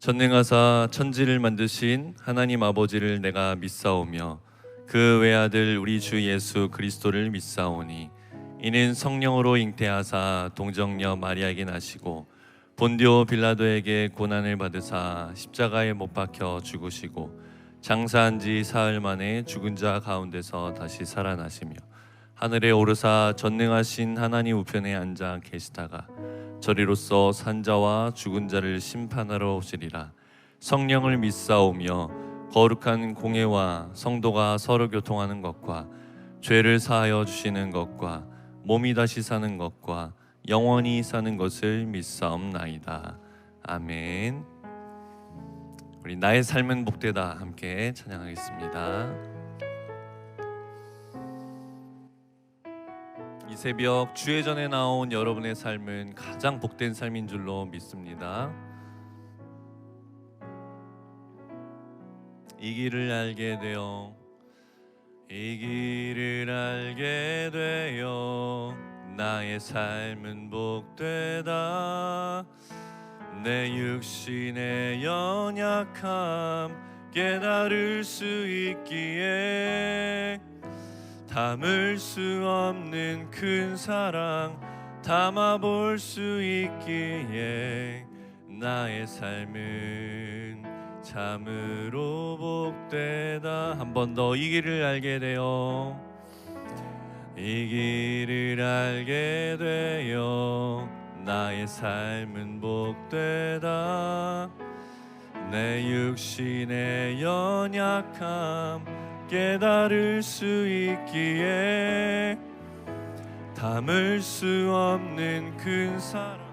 전능하사 천지를 만드신 하나님 아버지를 내가 믿사오며 그 외아들 우리 주 예수 그리스도를 믿사오니 이는 성령으로 잉태하사 동정녀 마리아에게 나시고 본디오 빌라도에게 고난을 받으사 십자가에 못 박혀 죽으시고 장사한 지 사흘 만에 죽은 자 가운데서 다시 살아나시며 하늘에 오르사 전능하신 하나님 우편에 앉아 계시다가 저리로서 산자와 죽은 자를 심판하러 오시리라. 성령을 믿사오며 거룩한 공회와 성도가 서로 교통하는 것과 죄를 사하여 주시는 것과 몸이 다시 사는 것과 영원히 사는 것을 믿사옵나이다. 아멘. 우리 나의 삶은 복되다 함께 찬양하겠습니다. 이 새벽 주의 전에 나온 여러분의 삶은 가장 복된 삶인 줄로 믿습니다. 이 길을 알게 되어 나의 삶은 복되다. 내 육신의 연약함 깨달을 수 있기에 담을 수 없는 큰 사랑 담아볼 수 있기에 나의 삶은 참으로 복되다. 한 번 더 이 길을 알게 되어 나의 삶은 복되다. 내 육신의 연약함 깨달을 수 있기에 담을 수 없는 큰 사랑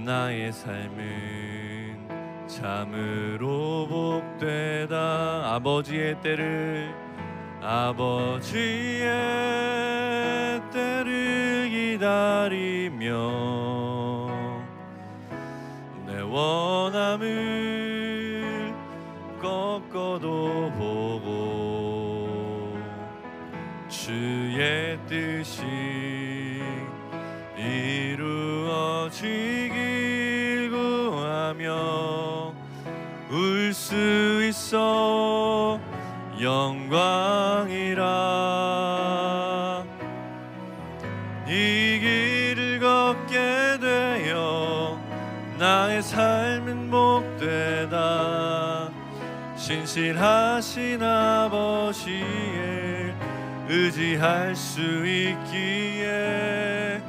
나의 삶은 참으로 복되다. 아버지의 때를 기다리며 내 원함을 꺾어도 보고 주의 뜻이 이루어지길 구하며 울 수 있어 영광이라. 이 길을 걷게 되어 나의 삶은 복되다. 신실하신 아버지에 의지할 수 있기에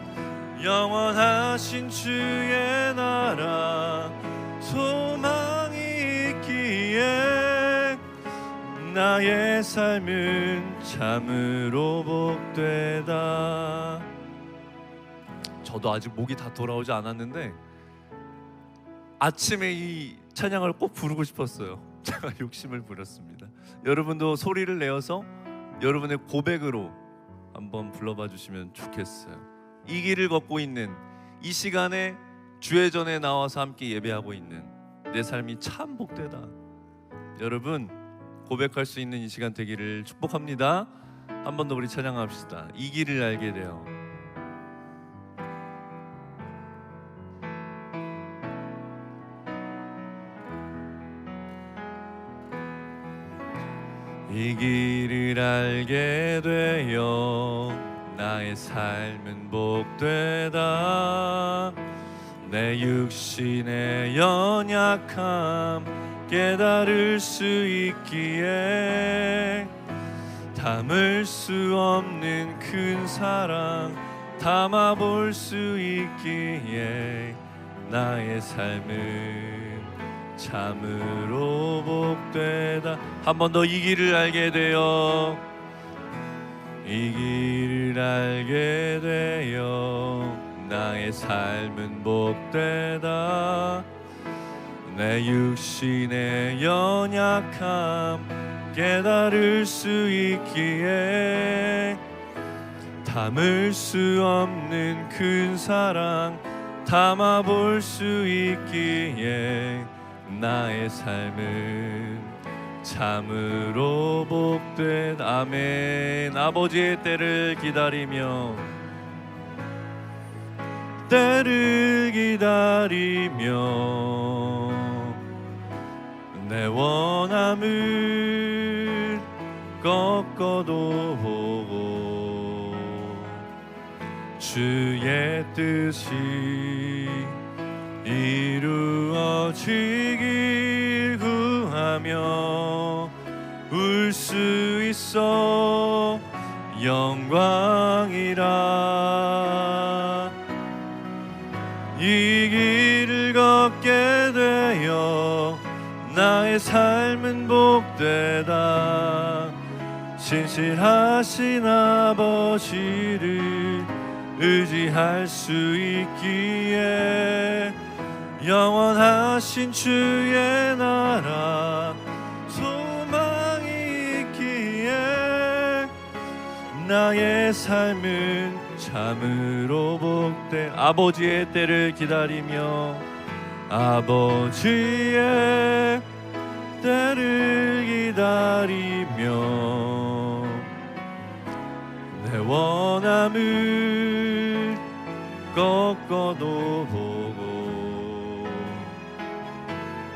영원하신 주의 나라 소망이 있기에 나의 삶은 참으로 복되다. 저도 아직 목이 다 돌아오지 않았는데 아침에 이 찬양을 꼭 부르고 싶었어요. 제가 욕심을 부렸습니다. 여러분도 소리를 내어서 여러분의 고백으로 한번 불러봐 주시면 좋겠어요. 이 길을 걷고 있는 이 시간에 주의 전에 나와서 함께 예배하고 있는 내 삶이 참 복되다. 여러분 고백할 수 있는 이 시간 되기를 축복합니다. 한 번 더 우리 찬양합시다. 이 길을 알게 되어 이 길을 알게 되어 나의 삶은 복되다. 내 육신의 연약함 깨달을 수 있기에 담을 수 없는 큰 사랑 담아볼 수 있기에 나의 삶은 참으로 복되다. 한 번 더 이 길을 알게 되어 나의 삶은 복되다. 내 육신의 연약함 깨달을 수 있기에 담을 수 없는 큰 사랑 담아볼 수 있기에 나의 삶은 참으로 복되다. 아멘. 아버지의 때를 기다리며 때를 기다리며 내 원함을 꺾어도 보고 주의 뜻이 이루어지길 구하며 울 수 있어 영광이라. 이 길을 걷게 되어 나의 삶은 복되다. 신실하신 아버지를 의지할 수 있기에 영원하신 주의 나라 소망이 있기에 나의 삶은 참으로 복된 아버지의 때를 기다리며 아버지의 때를 기다리며 내 원함을 꺾어도 보고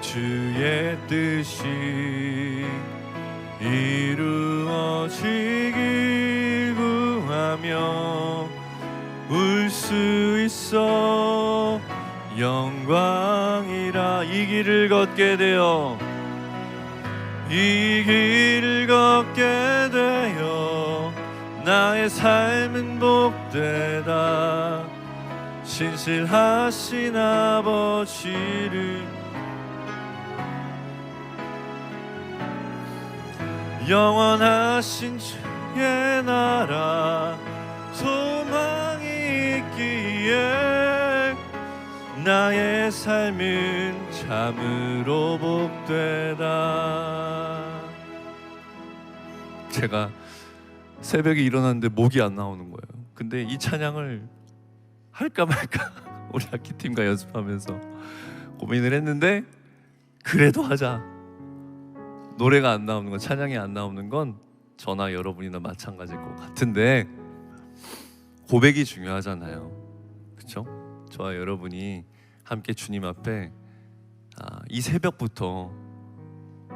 주의 뜻이 이루어지길 구하며 울 수 있어 영광이라. 이 길을 걷게 되어 이 길을 걷게 되어 나의 삶은 복되다. 신실하신 아버지를 영원하신 주의 나라 소망이 있기에 나의 삶은 참으로 복되다. 제가 새벽에 일어났는데 목이 안 나오는 거예요. 근데 이 찬양을 할까 말까 우리 악기팀과 연습하면서 고민을 했는데 그래도 하자. 노래가 안 나오는 건, 찬양이 안 나오는 건 저나 여러분이나 마찬가지일 것 같은데 고백이 중요하잖아요. 그렇죠? 저와 여러분이 함께 주님 앞에 이 새벽부터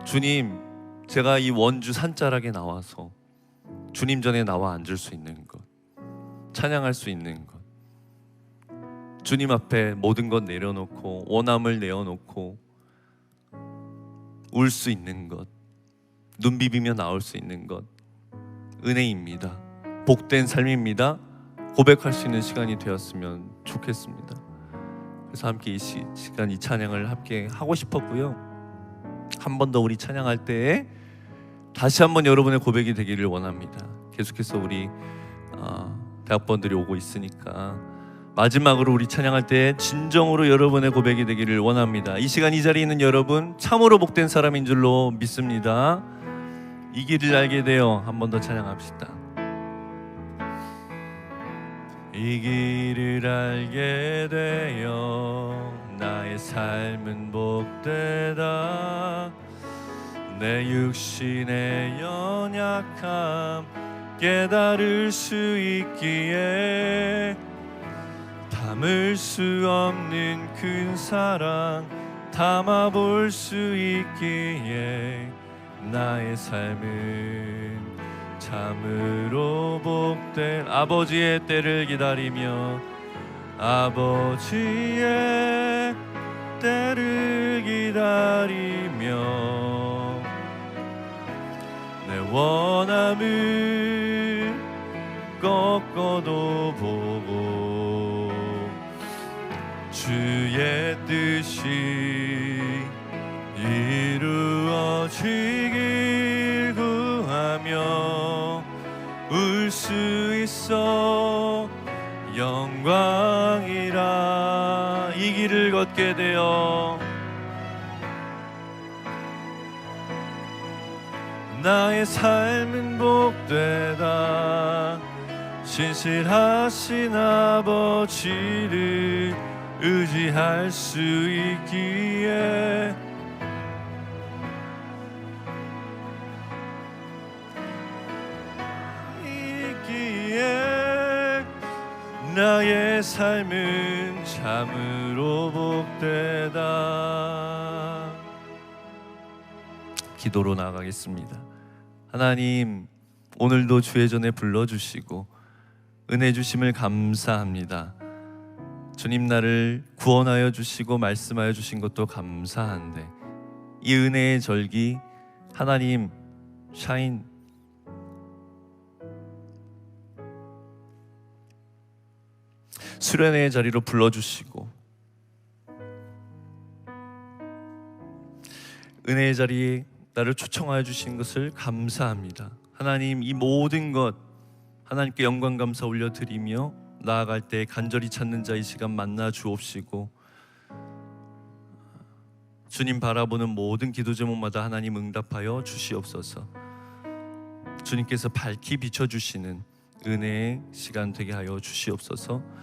주님, 제가 이 원주 산자락에 나와서 주님 전에 나와 앉을 수 있는 것, 찬양할 수 있는 것, 주님 앞에 모든 것 내려놓고 원함을 내어놓고 울 수 있는 것, 눈 비비며 나올 수 있는 것 은혜입니다. 복된 삶입니다. 고백할 수 있는 시간이 되었으면 좋겠습니다. 그래서 함께 이 시간 이 찬양을 함께 하고 싶었고요. 한 번 더 우리 찬양할 때에 다시 한번 여러분의 고백이 되기를 원합니다. 계속해서 우리 대학번들이 오고 있으니까 마지막으로 우리 찬양할 때 진정으로 여러분의 고백이 되기를 원합니다. 이 시간 이 자리에 있는 여러분 참으로 복된 사람인 줄로 믿습니다. 이 길을 알게 되어 한 번 더 찬양합시다. 이 길을 알게 되어 나의 삶은 복되다. 내 육신의 연약함 깨달을 수 있기에 담을 수 없는 큰 사랑 담아볼 수 있기에 나의 삶은 참으로 복된 아버지의 때를 기다리며 아버지의 때를 기다리며 내 원함을 꺾어도 보고 주의 뜻이 이루어지길 구하며 울 수 있어 영광이라. 이 길을 걷게 되어 나의 삶은 복되다. 신실하신 아버지를 의지할 수 있기에 나의 내 삶은 참으로 복되다. 기도로 나아가겠습니다. 하나님, 오늘도 주의 전에 불러주시고 은혜 주심을 감사합니다. 주님, 나를 구원하여 주시고 말씀하여 주신 것도 감사한데 이 은혜의 절기 하나님 샤인 수련회의 자리로 불러주시고 은혜의 자리에 나를 초청하여 주신 것을 감사합니다. 하나님, 이 모든 것 하나님께 영광 감사 올려드리며 나아갈 때 간절히 찾는 자 이 시간 만나 주옵시고 주님 바라보는 모든 기도 제목마다 하나님 응답하여 주시옵소서. 주님께서 밝히 비춰주시는 은혜의 시간 되게 하여 주시옵소서.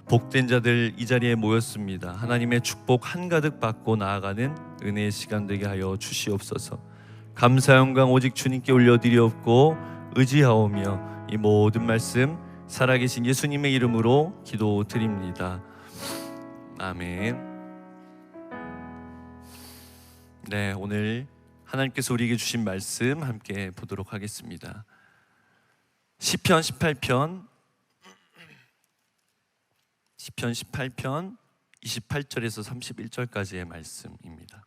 복된 자들 이 자리에 모였습니다. 하나님의 축복 한가득 받고 나아가는 은혜의 시간 되게 하여 주시옵소서. 감사 영광 오직 주님께 올려드리옵고 의지하오며 이 모든 말씀 살아계신 예수님의 이름으로 기도드립니다. 아멘. 네, 오늘 하나님께서 우리에게 주신 말씀 함께 보도록 하겠습니다. 시편 18편 28절에서 31절까지의 말씀입니다.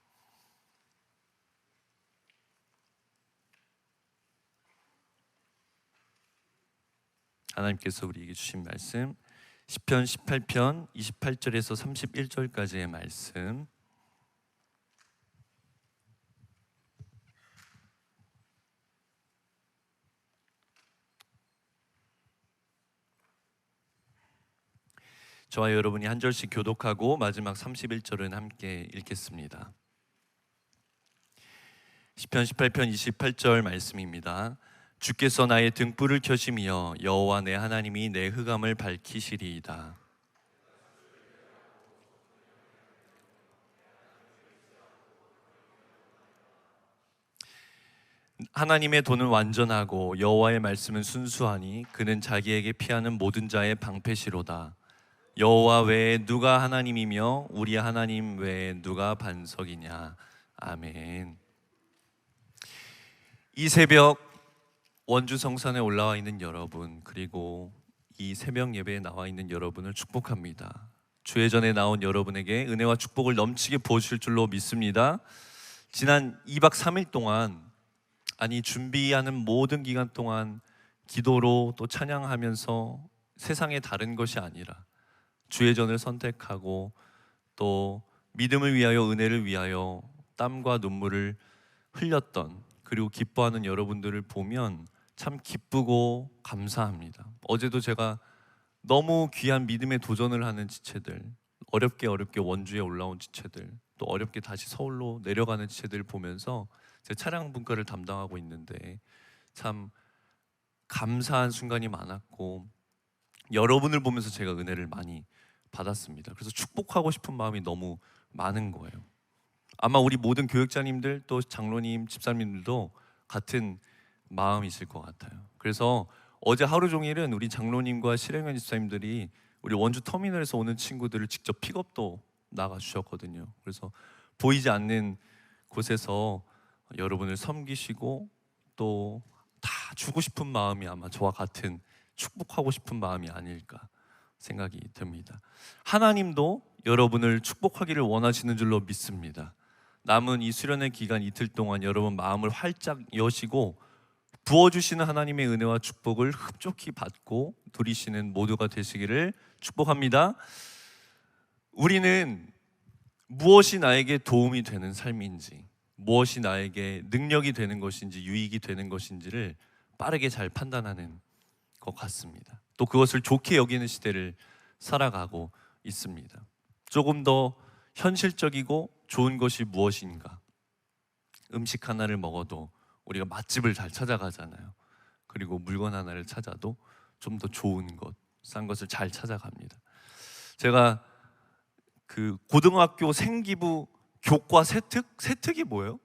하나님께서 우리에게 주신 말씀 시편 18편 28절에서 31절까지의 말씀 저와 여러분이 한 절씩 교독하고 마지막 31절은 함께 읽겠습니다. 시편 18편 28절 말씀입니다. 주께서 나의 등불을 켜시며 여호와 내 하나님이 내 흑암을 밝히시리이다. 하나님의 도는 완전하고 여호와의 말씀은 순수하니 그는 자기에게 피하는 모든 자의 방패시로다. 여호와 외에 누가 하나님이며 우리 하나님 외에 누가 반석이냐. 아멘. 이 새벽 원주 성산에 올라와 있는 여러분, 그리고 이 새벽 예배에 나와 있는 여러분을 축복합니다. 주의 전에 나온 여러분에게 은혜와 축복을 넘치게 부어주실 줄로 믿습니다. 지난 2박 3일 동안, 아니 준비하는 모든 기간 동안 기도로 또 찬양하면서 세상의 다른 것이 아니라 주의 전을 선택하고 또 믿음을 위하여 은혜를 위하여 땀과 눈물을 흘렸던, 그리고 기뻐하는 여러분들을 보면 참 기쁘고 감사합니다. 어제도 제가 너무 귀한 믿음의 도전을 하는 지체들, 어렵게 원주에 올라온 지체들, 또 어렵게 다시 서울로 내려가는 지체들을 보면서 제 차량 분과를 담당하고 있는데 참 감사한 순간이 많았고 여러분을 보면서 제가 은혜를 많이 받았습니다. 그래서 축복하고 싶은 마음이 너무 많은 거예요. 아마 우리 모든 교육자님들 또 장로님, 집사님들도 같은 마음이실 것 같아요. 그래서 어제 하루 종일은 우리 장로님과 실행관 집사님들이 우리 원주 터미널에서 오는 친구들을 직접 픽업도 나가주셨거든요. 그래서 보이지 않는 곳에서 여러분을 섬기시고 또 다 주고 싶은 마음이 아마 저와 같은 축복하고 싶은 마음이 아닐까 생각이 듭니다. 하나님도 여러분을 축복하기를 원하시는 줄로 믿습니다. 남은 이 수련의 기간 이틀 동안 여러분 마음을 활짝 여시고 부어주시는 하나님의 은혜와 축복을 흡족히 받고 누리시는 모두가 되시기를 축복합니다. 우리는 무엇이 나에게 도움이 되는 삶인지, 무엇이 나에게 능력이 되는 것인지, 유익이 되는 것인지를 빠르게 잘 판단하는 것 같습니다. 또 그것을 좋게 여기는 시대를 살아가고 있습니다. 조금 더 현실적이고 좋은 것이 무엇인가? 음식 하나를 먹어도 우리가 맛집을 잘 찾아가잖아요. 그리고 물건 하나를 찾아도 좀 더 좋은 것, 싼 것을 잘 찾아갑니다. 제가 그 고등학교 생기부 교과 세특이 뭐예요?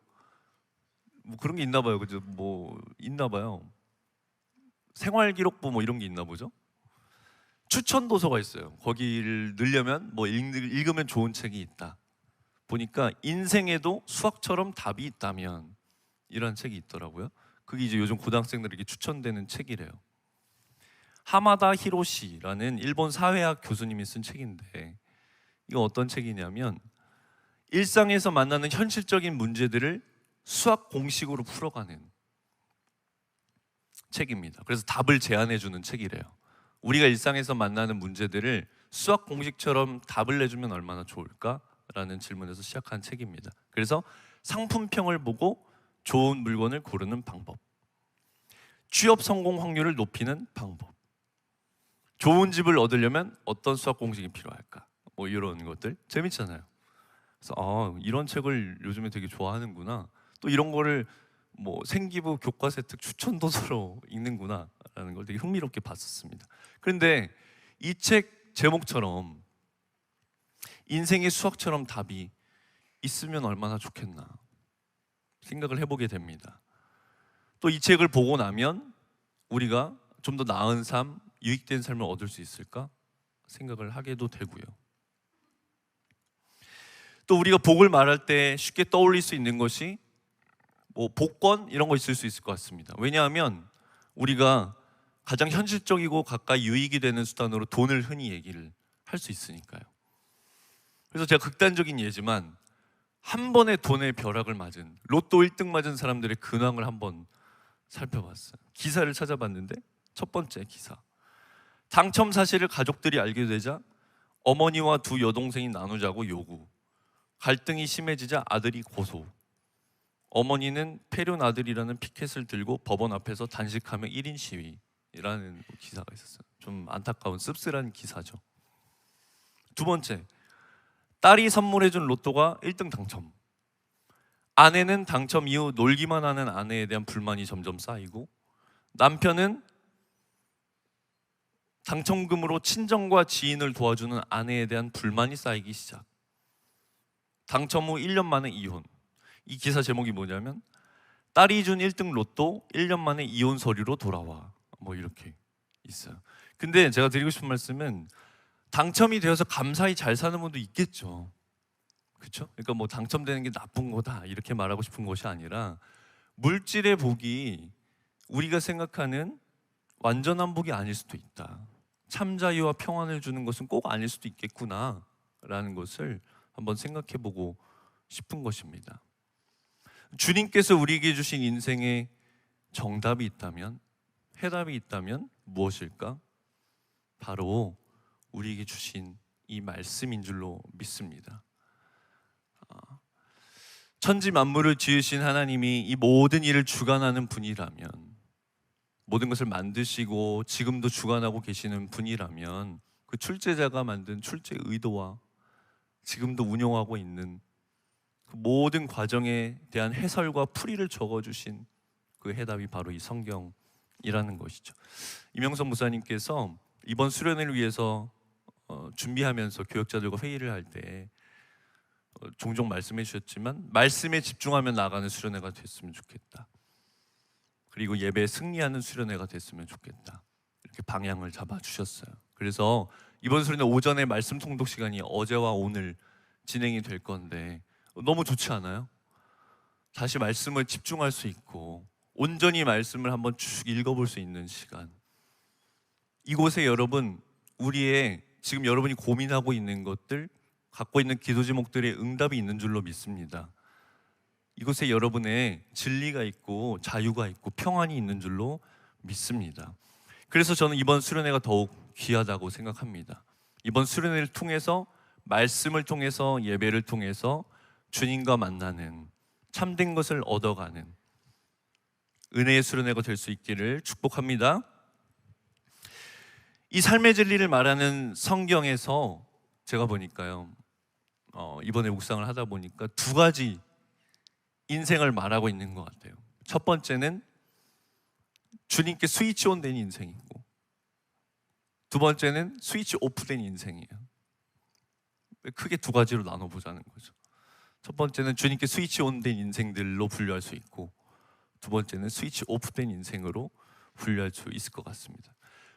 뭐 그런 게 있나 봐요. 그죠? 뭐 있나 봐요. 생활기록부 뭐 이런 게 있나 보죠? 추천 도서가 있어요. 거기를 넣으려면 뭐 읽으면 좋은 책이 있다. 보니까 인생에도 수학처럼 답이 있다면 이런 책이 있더라고요. 그게 이제 요즘 고등학생들에게 추천되는 책이래요. 하마다 히로시라는 일본 사회학 교수님이 쓴 책인데, 이거 어떤 책이냐면 일상에서 만나는 현실적인 문제들을 수학 공식으로 풀어가는 책입니다. 그래서 답을 제안해 주는 책이래요. 우리가 일상에서 만나는 문제들을 수학 공식처럼 답을 내주면 얼마나 좋을까라는 질문에서 시작한 책입니다. 그래서 상품평을 보고 좋은 물건을 고르는 방법, 취업 성공 확률을 높이는 방법, 좋은 집을 얻으려면 어떤 수학 공식이 필요할까, 뭐 이런 것들 재밌잖아요. 그래서 이런 책을 요즘에 되게 좋아하는구나, 또 이런 거를 뭐 생기부 교과서 획득 추천 도서로 읽는구나 라는 걸 되게 흥미롭게 봤었습니다. 그런데 이 책 제목처럼 인생의 수학처럼 답이 있으면 얼마나 좋겠나 생각을 해보게 됩니다. 또 이 책을 보고 나면 우리가 좀 더 나은 삶, 유익된 삶을 얻을 수 있을까 생각을 하게도 되고요. 또 우리가 복을 말할 때 쉽게 떠올릴 수 있는 것이 뭐 복권 이런 거 있을 수 있을 것 같습니다. 왜냐하면 우리가 가장 현실적이고 가까이 유익이 되는 수단으로 돈을 흔히 얘기를 할 수 있으니까요. 그래서 제가 극단적인 예지만 한 번에 돈의 벼락을 맞은, 로또 1등 맞은 사람들의 근황을 한번 살펴봤어요. 기사를 찾아봤는데 첫 번째 기사, 당첨 사실을 가족들이 알게 되자 어머니와 두 여동생이 나누자고 요구, 갈등이 심해지자 아들이 고소, 어머니는 폐륜 아들이라는 피켓을 들고 법원 앞에서 단식하며 1인 시위라는 기사가 있었어요. 좀 안타까운 씁쓸한 기사죠. 두 번째, 딸이 선물해준 로또가 1등 당첨, 아내는 당첨 이후 놀기만 하는 아내에 대한 불만이 점점 쌓이고, 남편은 당첨금으로 친정과 지인을 도와주는 아내에 대한 불만이 쌓이기 시작. 당첨 후 1년 만에 이혼. 이 기사 제목이 뭐냐면 딸이 준 1등 로또 1년 만에 이혼 서류로 돌아와, 뭐 이렇게 있어요. 근데 제가 드리고 싶은 말씀은 당첨이 되어서 감사히 잘 사는 분도 있겠죠. 그렇죠? 그러니까 뭐 당첨되는 게 나쁜 거다 이렇게 말하고 싶은 것이 아니라, 물질의 복이 우리가 생각하는 완전한 복이 아닐 수도 있다. 참 자유와 평안을 주는 것은 꼭 아닐 수도 있겠구나 라는 것을 한번 생각해 보고 싶은 것입니다. 주님께서 우리에게 주신 인생에 정답이 있다면, 해답이 있다면 무엇일까? 바로 우리에게 주신 이 말씀인 줄로 믿습니다. 천지 만물을 지으신 하나님이 이 모든 일을 주관하는 분이라면, 모든 것을 만드시고 지금도 주관하고 계시는 분이라면, 그 출제자가 만든 출제 의도와 지금도 운영하고 있는 그 모든 과정에 대한 해설과 풀이를 적어주신 그 해답이 바로 이 성경이라는 것이죠. 이명선 목사님께서 이번 수련회를 위해서 준비하면서 교역자들과 회의를 할 때 종종 말씀해 주셨지만, 말씀에 집중하며 나가는 수련회가 됐으면 좋겠다, 그리고 예배에 승리하는 수련회가 됐으면 좋겠다, 이렇게 방향을 잡아주셨어요. 그래서 이번 수련회 오전에 말씀 통독 시간이 어제와 오늘 진행이 될 건데 너무 좋지 않아요? 다시 말씀을 집중할 수 있고 온전히 말씀을 한번 쭉 읽어볼 수 있는 시간. 이곳에 여러분, 우리의 지금 여러분이 고민하고 있는 것들, 갖고 있는 기도 제목들의 응답이 있는 줄로 믿습니다. 이곳에 여러분의 진리가 있고 자유가 있고 평안이 있는 줄로 믿습니다. 그래서 저는 이번 수련회가 더욱 귀하다고 생각합니다. 이번 수련회를 통해서, 말씀을 통해서, 예배를 통해서 주님과 만나는, 참된 것을 얻어가는 은혜의 수련회가 될 수 있기를 축복합니다. 이 삶의 진리를 말하는 성경에서 제가 보니까요, 이번에 묵상을 하다 보니까 두 가지 인생을 말하고 있는 것 같아요. 첫 번째는 주님께 스위치 온 된 인생이고, 두 번째는 스위치 오프 된 인생이에요. 크게 두 가지로 나눠보자는 거죠. 첫 번째는 주님께 스위치 온 된 인생들로 분류할 수 있고, 두 번째는 스위치 오프 된 인생으로 분류할 수 있을 것 같습니다.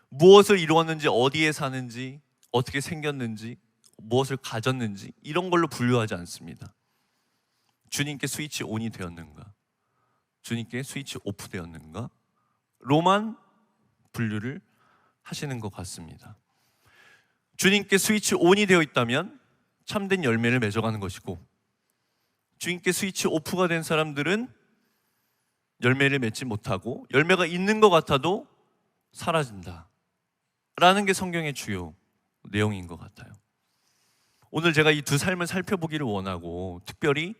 무엇을 이루었는지, 어디에 사는지, 어떻게 생겼는지, 무엇을 가졌는지 이런 걸로 분류하지 않습니다. 주님께 스위치 온이 되었는가, 주님께 스위치 오프 되었는가 로만 분류를 하시는 것 같습니다. 주님께 스위치 온이 되어 있다면 참된 열매를 맺어가는 것이고, 주님께 스위치 오프가 된 사람들은 열매를 맺지 못하고 열매가 있는 것 같아도 사라진다 라는 게 성경의 주요 내용인 것 같아요. 오늘 제가 이 두 삶을 살펴보기를 원하고, 특별히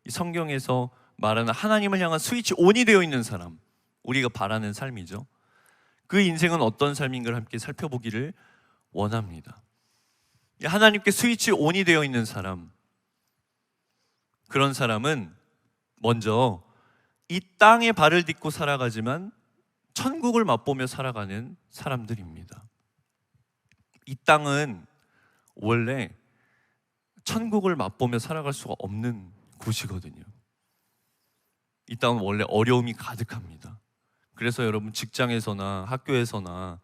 이 성경에서 말하는 하나님을 향한 스위치 온이 되어 있는 사람, 우리가 바라는 삶이죠. 그 인생은 어떤 삶인가를 함께 살펴보기를 원합니다. 하나님께 스위치 온이 되어 있는 사람, 그런 사람은 먼저 이 땅에 발을 딛고 살아가지만 천국을 맛보며 살아가는 사람들입니다. 이 땅은 원래 천국을 맛보며 살아갈 수가 없는 곳이거든요. 이 땅은 원래 어려움이 가득합니다. 그래서 여러분 직장에서나 학교에서나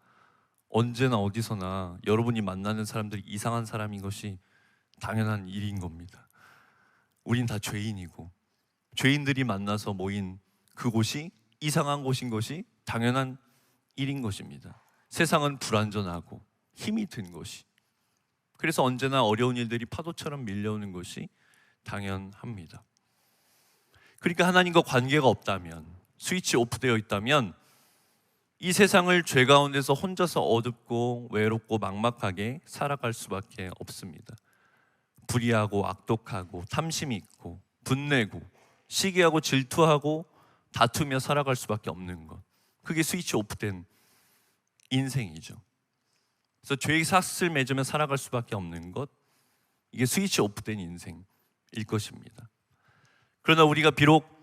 언제나 어디서나 여러분이 만나는 사람들이 이상한 사람인 것이 당연한 일인 겁니다. 우린 다 죄인이고, 죄인들이 만나서 모인 그곳이 이상한 곳인 것이 당연한 일인 것입니다. 세상은 불완전하고 힘이 든 것이, 그래서 언제나 어려운 일들이 파도처럼 밀려오는 것이 당연합니다. 그러니까 하나님과 관계가 없다면, 스위치 오프되어 있다면 이 세상을 죄 가운데서 혼자서 어둡고 외롭고 막막하게 살아갈 수밖에 없습니다. 불의하고 악독하고 탐심이 있고 분내고 시기하고 질투하고 다투며 살아갈 수밖에 없는 것, 그게 스위치 오프된 인생이죠. 그래서 죄의 삭슬 맺으며 살아갈 수밖에 없는 것, 이게 스위치 오프된 인생일 것입니다. 그러나 우리가 비록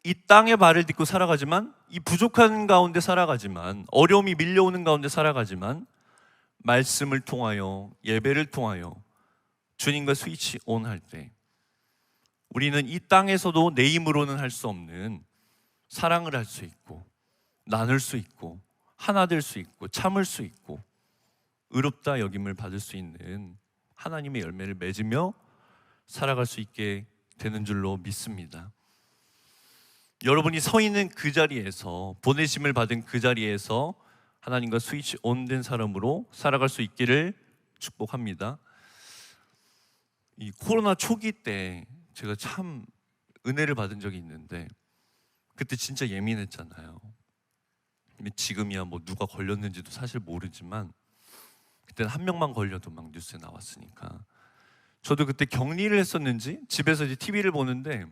이 땅에 발을 딛고 살아가지만, 이 부족한 가운데 살아가지만, 어려움이 밀려오는 가운데 살아가지만, 말씀을 통하여, 예배를 통하여 주님과 스위치 온 할 때 우리는 이 땅에서도 내 힘으로는 할 수 없는 사랑을 할 수 있고, 나눌 수 있고, 하나 될 수 있고, 참을 수 있고, 의롭다 여김을 받을 수 있는 하나님의 열매를 맺으며 살아갈 수 있게 되는 줄로 믿습니다. 여러분이 서 있는 그 자리에서, 보내심을 받은 그 자리에서 하나님과 스위치 온된 사람으로 살아갈 수 있기를 축복합니다. 이 코로나 초기 때 제가 참 은혜를 받은 적이 있는데, 그때 진짜 예민했잖아요. 근데 지금이야 뭐 누가 걸렸는지도 사실 모르지만, 그때는 한 명만 걸려도 막 뉴스에 나왔으니까. 저도 그때 격리를 했었는지 집에서 이제 TV를 보는데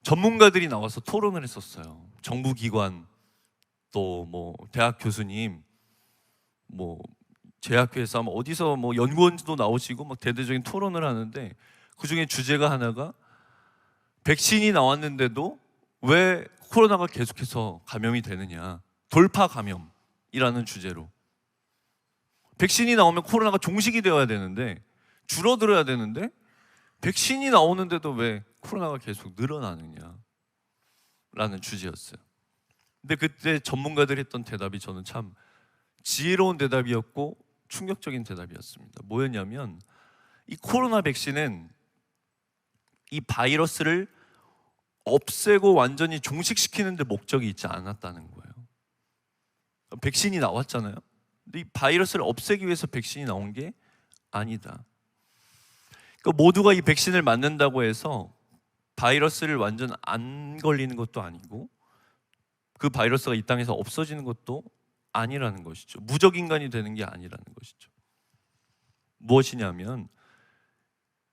전문가들이 나와서 토론을 했었어요. 정부기관, 또 뭐 대학 교수님, 뭐 제약회사, 뭐 어디서 뭐 연구원도 나오시고 막 대대적인 토론을 하는데, 그 중에 주제가 하나가 백신이 나왔는데도 왜 코로나가 계속해서 감염이 되느냐, 돌파 감염이라는 주제로. 백신이 나오면 코로나가 종식이 되어야 되는데, 줄어들어야 되는데, 백신이 나오는데도 왜 코로나가 계속 늘어나느냐 라는 주제였어요. 근데 그때 전문가들이 했던 대답이 저는 참 지혜로운 대답이었고 충격적인 대답이었습니다. 뭐였냐면, 이 코로나 백신은 이 바이러스를 없애고 완전히 종식시키는 데 목적이 있지 않았다는 거예요. 백신이 나왔잖아요. 근데 이 바이러스를 없애기 위해서 백신이 나온 게 아니다. 그러니까 모두가 이 백신을 맞는다고 해서 바이러스를 완전 안 걸리는 것도 아니고, 그 바이러스가 이 땅에서 없어지는 것도 아니라는 것이죠. 무적인간이 되는 게 아니라는 것이죠. 무엇이냐면,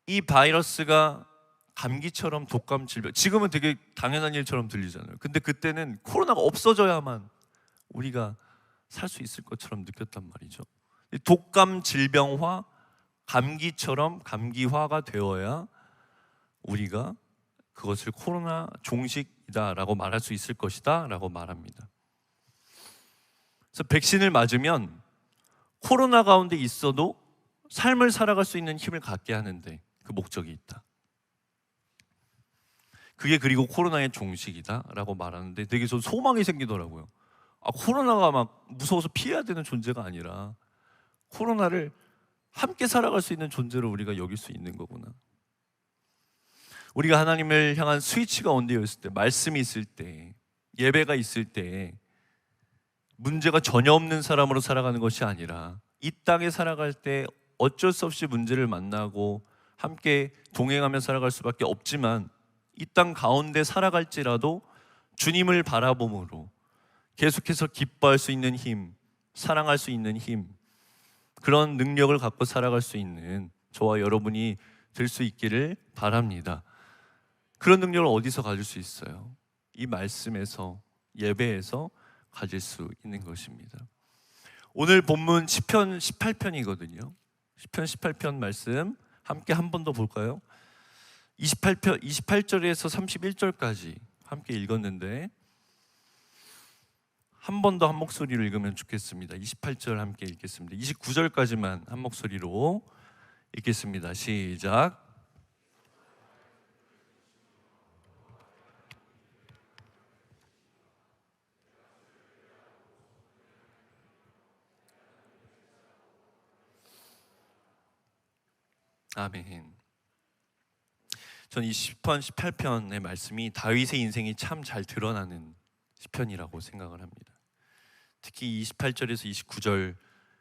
이 바이러스가 감기처럼 독감 질병, 지금은 되게 당연한 일처럼 들리잖아요. 근데 그때는 코로나가 없어져야만 우리가 살 수 있을 것처럼 느꼈단 말이죠. 독감 질병화, 감기처럼 감기화가 되어야 우리가 그것을 코로나 종식이다라고 말할 수 있을 것이다 라고 말합니다. 그래서 백신을 맞으면 코로나 가운데 있어도 삶을 살아갈 수 있는 힘을 갖게 하는데 그 목적이 있다. 그게 그리고 코로나의 종식이다 라고 말하는데 되게 좀 소망이 생기더라고요. 코로나가 막 무서워서 피해야 되는 존재가 아니라 코로나를 함께 살아갈 수 있는 존재로 우리가 여길 수 있는 거구나. 우리가 하나님을 향한 스위치가 온되어 있을 때, 말씀이 있을 때, 예배가 있을 때 문제가 전혀 없는 사람으로 살아가는 것이 아니라 이 땅에 살아갈 때 어쩔 수 없이 문제를 만나고 함께 동행하며 살아갈 수밖에 없지만 이 땅 가운데 살아갈지라도 주님을 바라봄으로 계속해서 기뻐할 수 있는 힘, 사랑할 수 있는 힘, 그런 능력을 갖고 살아갈 수 있는 저와 여러분이 될 수 있기를 바랍니다. 그런 능력을 어디서 가질 수 있어요? 이 말씀에서, 예배에서 가질 수 있는 것입니다. 오늘 본문 시편 18편이거든요. 시편 18편 말씀 함께 한 번 더 볼까요? 28절에서 31절까지 함께 읽었는데 한 번 더 한 목소리로 읽으면 좋겠습니다. 28절 함께 읽겠습니다. 29절까지만 한 목소리로 읽겠습니다. 시작. 아멘. 저는 이 시편 18편의 말씀이 다윗의 인생이 참 잘 드러나는 시편이라고 생각을 합니다. 특히 28절에서 29절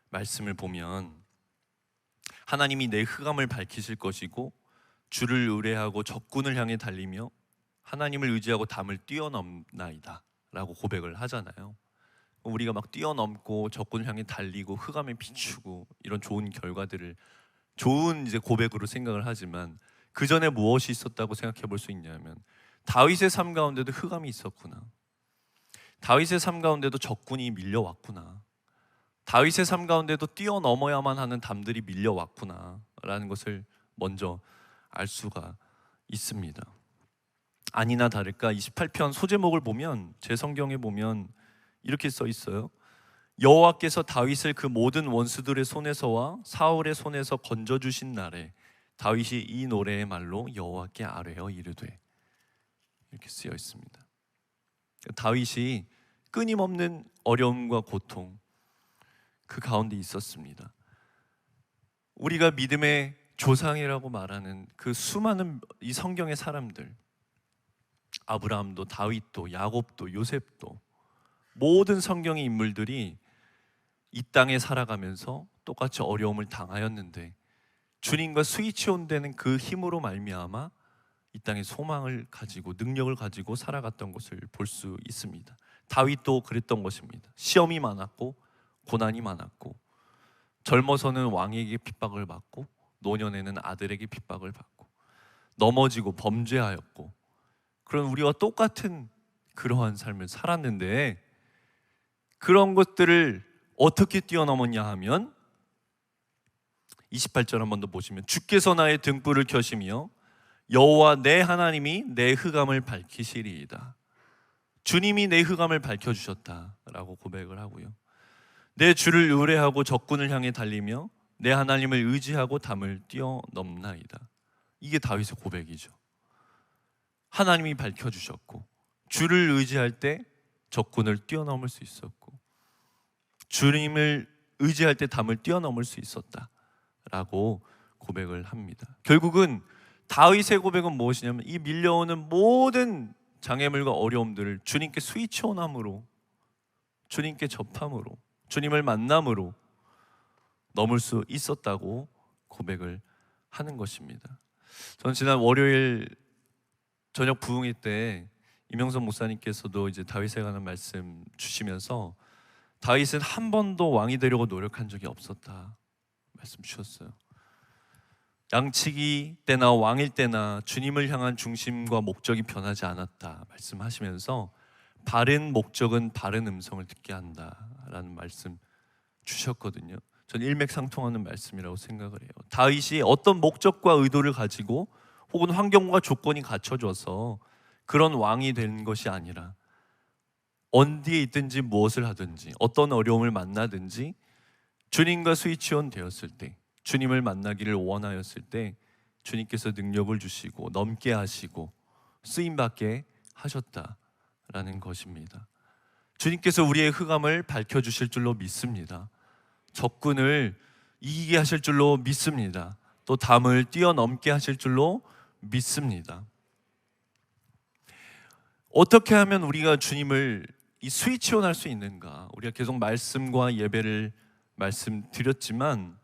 말씀을 보면 하나님이 내 흑암을 밝히실 것이고 주를 의뢰하고 적군을 향해 달리며 하나님을 의지하고 담을 뛰어넘나이다 라고 고백을 하잖아요. 우리가 막 뛰어넘고 적군을 향해 달리고 흑암에 비추고 이런 좋은 결과들을 좋은 이제 고백으로 생각을 하지만 그 전에 무엇이 있었다고 생각해 볼 수 있냐면 다윗의 삶 가운데도 흑암이 있었구나. 다윗의 삶 가운데도 적군이 밀려왔구나. 다윗의 삶 가운데도 뛰어넘어야만 하는 담들이 밀려왔구나 라는 것을 먼저 알 수가 있습니다. 아니나 다를까 28편 소제목을 보면 제 성경에 보면 이렇게 써 있어요. 여호와께서 다윗을 그 모든 원수들의 손에서와 사울의 손에서 건져주신 날에 다윗이 이 노래의 말로 여호와께 아뢰어 이르되, 이렇게 쓰여 있습니다. 다윗이 끊임없는 어려움과 고통 그 가운데 있었습니다. 우리가 믿음의 조상이라고 말하는 그 수많은 이 성경의 사람들, 아브라함도 다윗도 야곱도 요셉도 모든 성경의 인물들이 이 땅에 살아가면서 똑같이 어려움을 당하였는데 주님과 스위치 온되는 그 힘으로 말미암아 이 땅에 소망을 가지고 능력을 가지고 살아갔던 것을 볼 수 있습니다. 다윗도 그랬던 것입니다. 시험이 많았고 고난이 많았고 젊어서는 왕에게 핍박을 받고 노년에는 아들에게 핍박을 받고 넘어지고 범죄하였고 그런 우리와 똑같은 그러한 삶을 살았는데 그런 것들을 어떻게 뛰어넘었냐 하면 28절 한 번 더 보시면 주께서 나의 등불을 켜시며 여호와 내 하나님이 내 흑암을 밝히시리이다. 주님이 내 흑암을 밝혀주셨다라고 고백을 하고요. 내 주를 의뢰하고 적군을 향해 달리며 내 하나님을 의지하고 담을 뛰어넘나이다. 이게 다윗의 고백이죠. 하나님이 밝혀주셨고 주를 의지할 때 적군을 뛰어넘을 수 있었고 주님을 의지할 때 담을 뛰어넘을 수 있었다라고 고백을 합니다. 결국은 다윗의 고백은 무엇이냐면 이 밀려오는 모든 장애물과 어려움들을 주님께 스위치온함으로 주님께 접함으로 주님을 만남으로 넘을 수 있었다고 고백을 하는 것입니다. 저는 지난 월요일 저녁 부흥회 때 이명선 목사님께서도 이제 다윗에 관한 말씀 주시면서 다윗은 한 번도 왕이 되려고 노력한 적이 없었다 말씀 주셨어요. 양치기 때나 왕일 때나 주님을 향한 중심과 목적이 변하지 않았다 말씀하시면서 바른 목적은 바른 음성을 듣게 한다라는 말씀 주셨거든요. 저는 일맥상통하는 말씀이라고 생각을 해요. 다윗이 어떤 목적과 의도를 가지고 혹은 환경과 조건이 갖춰져서 그런 왕이 된 것이 아니라 어디에 있든지 무엇을 하든지 어떤 어려움을 만나든지 주님과 스위치온 되었을 때 주님을 만나기를 원하였을 때 주님께서 능력을 주시고 넘게 하시고 쓰임받게 하셨다라는 것입니다. 주님께서 우리의 흑암을 밝혀주실 줄로 믿습니다. 적군을 이기게 하실 줄로 믿습니다. 또 담을 뛰어넘게 하실 줄로 믿습니다. 어떻게 하면 우리가 주님을 이 스위치온할 수 있는가? 우리가 계속 말씀과 예배를 말씀드렸지만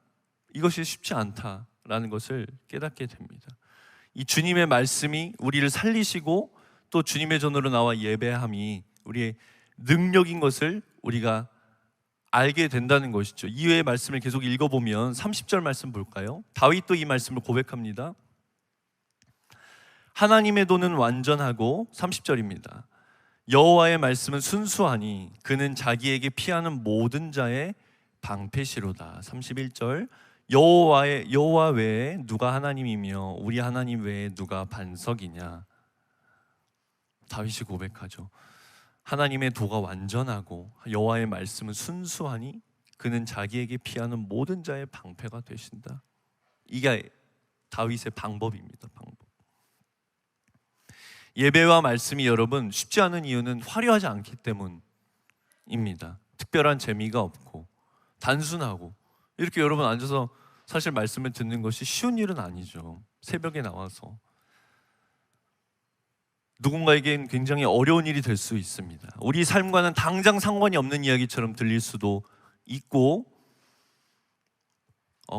이것이 쉽지 않다라는 것을 깨닫게 됩니다. 이 주님의 말씀이 우리를 살리시고 또 주님의 전으로 나와 예배함이 우리의 능력인 것을 우리가 알게 된다는 것이죠. 이외의 말씀을 계속 읽어보면 30절 말씀 볼까요? 다윗도 이 말씀을 고백합니다. 하나님의 도는 완전하고 30절입니다. 여호와의 말씀은 순수하니 그는 자기에게 피하는 모든 자의 방패시로다. 31절 여호와 외에 누가 하나님이며 우리 하나님 외에 누가 반석이냐. 다윗이 고백하죠. 하나님의 도가 완전하고 여호와의 말씀은 순수하니 그는 자기에게 피하는 모든 자의 방패가 되신다. 이게 다윗의 방법입니다. 방법. 예배와 말씀이 여러분 쉽지 않은 이유는 화려하지 않기 때문입니다. 특별한 재미가 없고 단순하고 이렇게 여러분 앉아서 사실 말씀을 듣는 것이 쉬운 일은 아니죠. 새벽에 나와서 누군가에겐 굉장히 어려운 일이 될 수 있습니다. 우리 삶과는 당장 상관이 없는 이야기처럼 들릴 수도 있고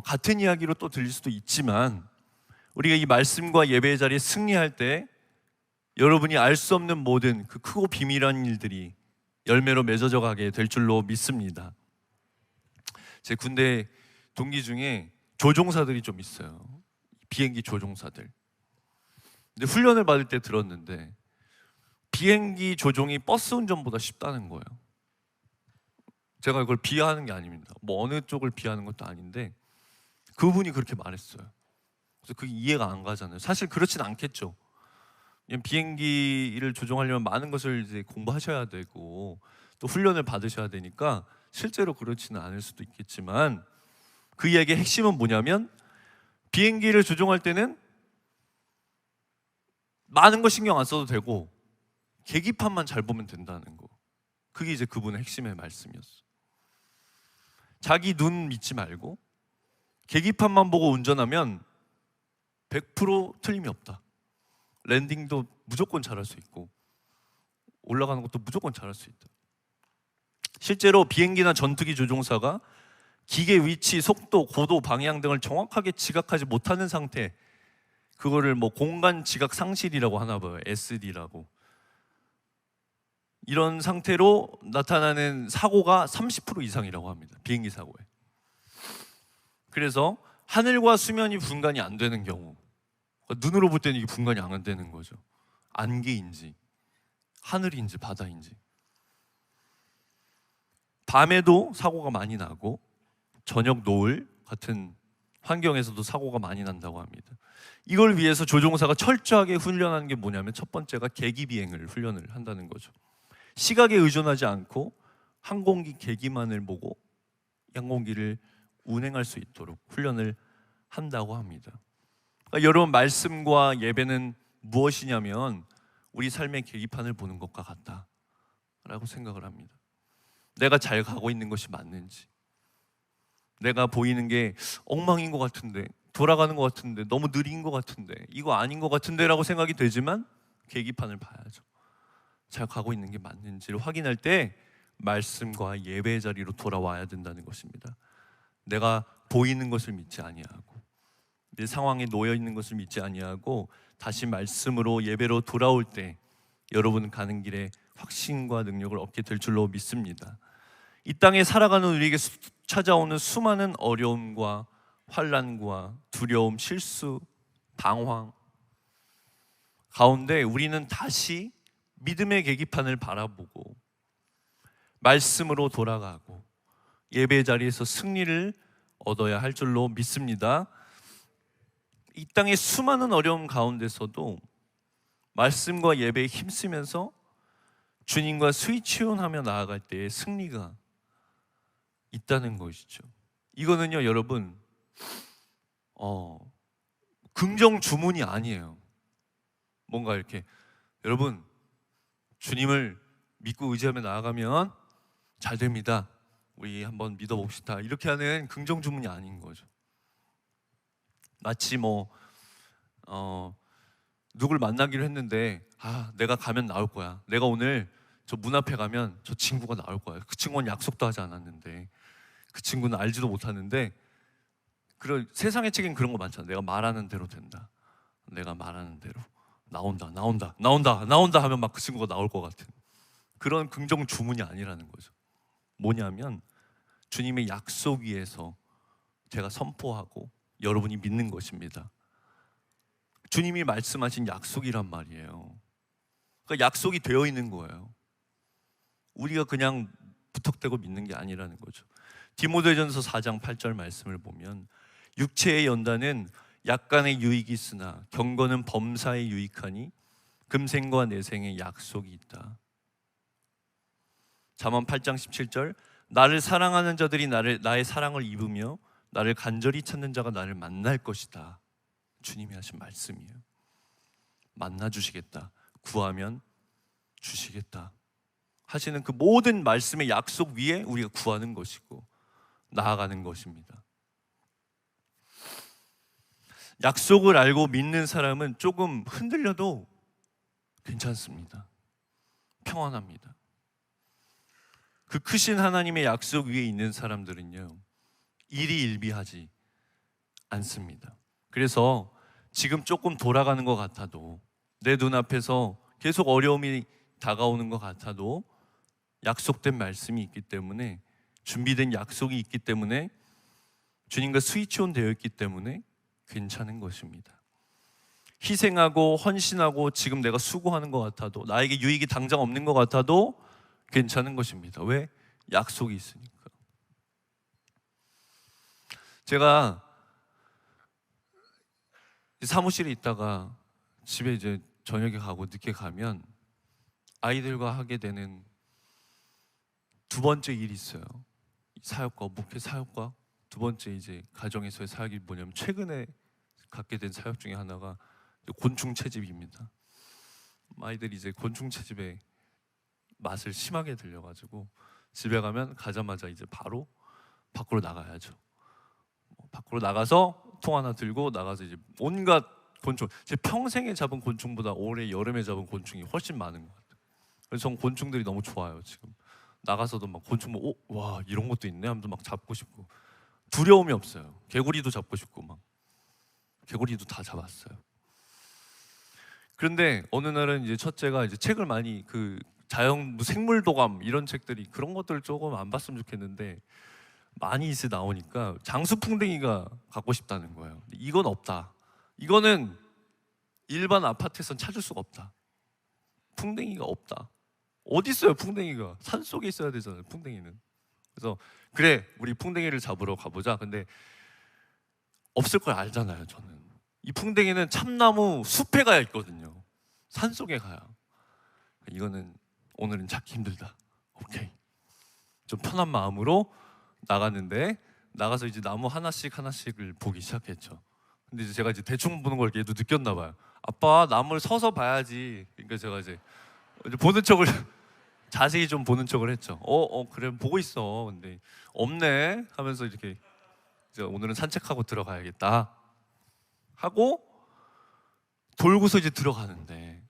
같은 이야기로 또 들릴 수도 있지만 우리가 이 말씀과 예배의 자리에 승리할 때 여러분이 알 수 없는 모든 그 크고 비밀한 일들이 열매로 맺어져 가게 될 줄로 믿습니다. 제 군대 동기 중에 조종사들이 좀 있어요. 비행기 조종사들. 근데 훈련을 받을 때 들었는데 비행기 조종이 버스 운전보다 쉽다는 거예요. 제가 이걸 비하하는 게 아닙니다. 뭐 어느 쪽을 비하하는 것도 아닌데 그분이 그렇게 말했어요. 그래서 그게 이해가 안 가잖아요. 사실 그렇진 않겠죠. 비행기를 조종하려면 많은 것을 이제 공부하셔야 되고 또 훈련을 받으셔야 되니까 실제로 그렇지는 않을 수도 있겠지만 그 이야기의 핵심은 뭐냐면 비행기를 조종할 때는 많은 거 신경 안 써도 되고 계기판만 잘 보면 된다는 거. 그게 이제 그분의 핵심의 말씀이었어. 자기 눈 믿지 말고 계기판만 보고 운전하면 100% 틀림이 없다. 랜딩도 무조건 잘할 수 있고 올라가는 것도 무조건 잘할 수 있다. 실제로 비행기나 전투기 조종사가 기계 위치, 속도, 고도, 방향 등을 정확하게 지각하지 못하는 상태, 그거를 뭐 공간 지각 상실이라고 하나 봐요. SD라고. 이런 상태로 나타나는 사고가 30% 이상이라고 합니다. 비행기 사고에. 그래서 하늘과 수면이 분간이 안 되는 경우, 눈으로 볼 때는 이게 분간이 안 되는 거죠. 안개인지 하늘인지 바다인지. 밤에도 사고가 많이 나고 저녁 노을 같은 환경에서도 사고가 많이 난다고 합니다. 이걸 위해서 조종사가 철저하게 훈련하는 게 뭐냐면 첫 번째가 계기 비행을 훈련을 한다는 거죠. 시각에 의존하지 않고 항공기 계기만을 보고 항공기를 운행할 수 있도록 훈련을 한다고 합니다. 그러니까 여러분, 말씀과 예배는 무엇이냐면 우리 삶의 계기판을 보는 것과 같다라고 생각을 합니다. 내가 잘 가고 있는 것이 맞는지, 내가 보이는 게 엉망인 것 같은데, 돌아가는 것 같은데, 너무 느린 것 같은데, 이거 아닌 것 같은데 라고 생각이 되지만 계기판을 봐야죠. 잘 가고 있는 게 맞는지를 확인할 때 말씀과 예배의 자리로 돌아와야 된다는 것입니다. 내가 보이는 것을 믿지 아니하고 내 상황에 놓여 있는 것을 믿지 아니하고 다시 말씀으로 예배로 돌아올 때 여러분 가는 길에 확신과 능력을 얻게 될 줄로 믿습니다. 이 땅에 살아가는 우리에게 찾아오는 수많은 어려움과 환난과 두려움, 실수, 방황 가운데 우리는 다시 믿음의 계기판을 바라보고 말씀으로 돌아가고 예배 자리에서 승리를 얻어야 할 줄로 믿습니다. 이 땅의 수많은 어려움 가운데서도 말씀과 예배에 힘쓰면서 주님과 스위치온하며 나아갈 때의 승리가 있다는 것이죠. 이거는요, 여러분, 긍정 주문이 아니에요. 뭔가 이렇게 여러분, 주님을 믿고 의지하며 나아가면 잘 됩니다. 우리 한번 믿어봅시다. 이렇게 하는 긍정 주문이 아닌 거죠. 마치 누굴 만나기로 했는데 내가 가면 나올 거야. 내가 오늘 저 문 앞에 가면 저 친구가 나올 거야. 그 친구는 약속도 하지 않았는데, 그 친구는 알지도 못하는데, 그런 세상의 책엔 그런 거 많잖아. 내가 말하는 대로 된다. 내가 말하는 대로 나온다 하면 막 그 친구가 나올 것 같은 그런 긍정 주문이 아니라는 거죠. 뭐냐면 주님의 약속 위에서 제가 선포하고 여러분이 믿는 것입니다. 주님이 말씀하신 약속이란 말이에요. 그러니까 약속이 되어 있는 거예요. 우리가 그냥 부탁대고 믿는 게 아니라는 거죠. 디모데전서 4장 8절 말씀을 보면 육체의 연단은 약간의 유익이 있으나 경건은 범사에 유익하니 금생과 내생의 약속이 있다. 잠언 8장 17절 나를 사랑하는 자들이 나의 사랑을 입으며 나를 간절히 찾는 자가 나를 만날 것이다. 주님이 하신 말씀이에요. 만나주시겠다. 구하면 주시겠다 하시는 그 모든 말씀의 약속 위에 우리가 구하는 것이고 나아가는 것입니다. 약속을 알고 믿는 사람은 조금 흔들려도 괜찮습니다. 평안합니다. 그 크신 하나님의 약속 위에 있는 사람들은요, 일희일비하지 않습니다. 그래서 지금 조금 돌아가는 것 같아도, 내 눈앞에서 계속 어려움이 다가오는 것 같아도 약속된 말씀이 있기 때문에, 준비된 약속이 있기 때문에, 주님과 스위치온 되어 있기 때문에 괜찮은 것입니다. 희생하고 헌신하고 지금 내가 수고하는 것 같아도, 나에게 유익이 당장 없는 것 같아도 괜찮은 것입니다. 왜? 약속이 있으니까. 제가 사무실에 있다가 집에 이제 저녁에 가고 늦게 가면 아이들과 하게 되는 두 번째 일이 있어요. 사역과, 목회 사역과 두 번째 이제 가정에서의 사역이 뭐냐면, 최근에 갖게 된 사역 중에 하나가 곤충 채집입니다. 아이들이 이제 곤충 채집에 맛을 심하게 들려가지고 집에 가면 가자마자 이제 바로 밖으로 나가야죠. 밖으로 나가서 통 하나 들고 나가서 이제 온갖 곤충, 제 평생에 잡은 곤충보다 올해 여름에 잡은 곤충이 훨씬 많은 것 같아요. 그래서 전 곤충들이 너무 좋아요. 지금 나가서도 막 곤충 와 이런 것도 있네 하면서 막 잡고 싶고, 두려움이 없어요. 개구리도 잡고 싶고, 막 개구리도 다 잡았어요. 그런데 어느 날은 이제 첫째가 이제 책을 많이, 그 자연 생물도감 이런 책들이, 그런 것들을 조금 안 봤으면 좋겠는데 많이 이제 나오니까 장수풍뎅이가 갖고 싶다는 거예요. 이건 없다. 이거는 일반 아파트에선 찾을 수가 없다. 풍뎅이가 없다. 어디 있어요 풍뎅이가? 산속에 있어야 되잖아요 풍뎅이는. 그래서 그래 우리 풍뎅이를 잡으러 가보자. 근데 없을 걸 알잖아요 저는. 이 풍뎅이는 참나무 숲에 가야 있거든요. 산속에 가야. 이거는 오늘은 찾기 힘들다. 오케이. 좀 편한 마음으로 나갔는데, 나가서 이제 나무 하나씩을 보기 시작했죠. 근데 이제 제가 이제 대충 보는 걸 얘도 느꼈나 봐요. 아빠 나무를 서서 봐야지. 그러니까 제가 이제 보는 척을 자세히 좀 보는 척을 했죠. 그래 보고 있어. 근데 없네 하면서 이렇게 이제 오늘은 산책하고 들어가야겠다 하고 돌고서 이제 들어가는데,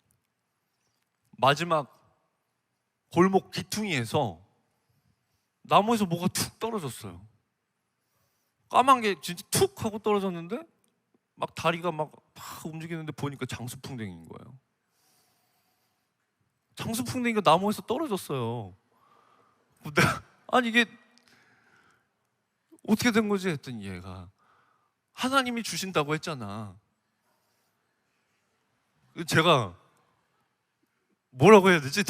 마지막 골목 귀퉁이에서 나무에서 뭐가 툭 떨어졌어요. 까만 게 진짜 툭 하고 떨어졌는데 막 다리가 막 움직이는데 보니까 장수풍뎅이인 거예요. 장수풍뎅이가 나무에서 떨어졌어요. 아니 이게 어떻게 된 거지 했더니 얘가 하나님이 주신다고 했잖아. 제가 뭐라고 해야 되지?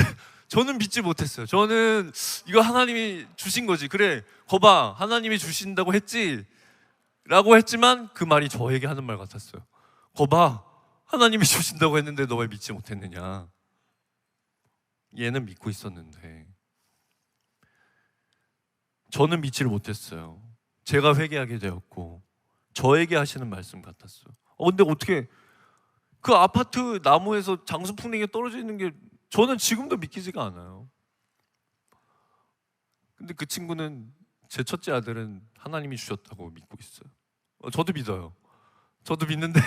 저는 믿지 못했어요. 저는 이거 하나님이 주신 거지. 그래 거봐 하나님이 주신다고 했지 라고 했지만 그 말이 저에게 하는 말 같았어요. 거봐 하나님이 주신다고 했는데 너 왜 믿지 못했느냐. 얘는 믿고 있었는데 저는 믿지를 못했어요. 제가 회개하게 되었고 저에게 하시는 말씀 같았어요. 근데 어떻게 그 아파트 나무에서 장수풍뎅이가 떨어져 있는 게 저는 지금도 믿기지가 않아요. 근데 그 친구는 제 첫째 아들은 하나님이 주셨다고 믿고 있어요. 저도 믿어요. 저도 믿는데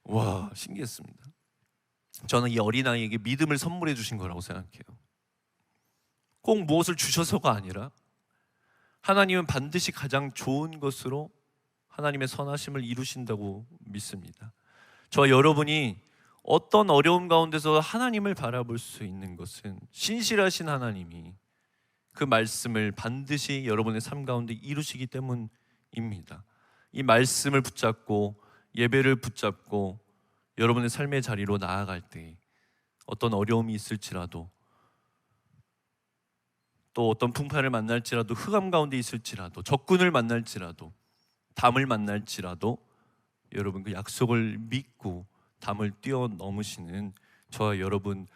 와, 신기했습니다. 저는 이 어린아이에게 믿음을 선물해 주신 거라고 생각해요. 꼭 무엇을 주셔서가 아니라 하나님은 반드시 가장 좋은 것으로 하나님의 선하심을 이루신다고 믿습니다. 저와 여러분이 어떤 어려움 가운데서 하나님을 바라볼 수 있는 것은 신실하신 하나님이 그 말씀을 반드시 여러분의 삶 가운데 이루시기 때문입니다. 이 말씀을 붙잡고 예배를 붙잡고 여러분의 삶의 자리로 나아갈 때 어떤 어려움이 있을지라도, 또 어떤 풍파를 만날지라도, 흑암 가운데 있을지라도, 적군을 만날지라도, 담을 만날지라도 여러분 그 약속을 믿고 담을 뛰어넘으시는 저와 여러분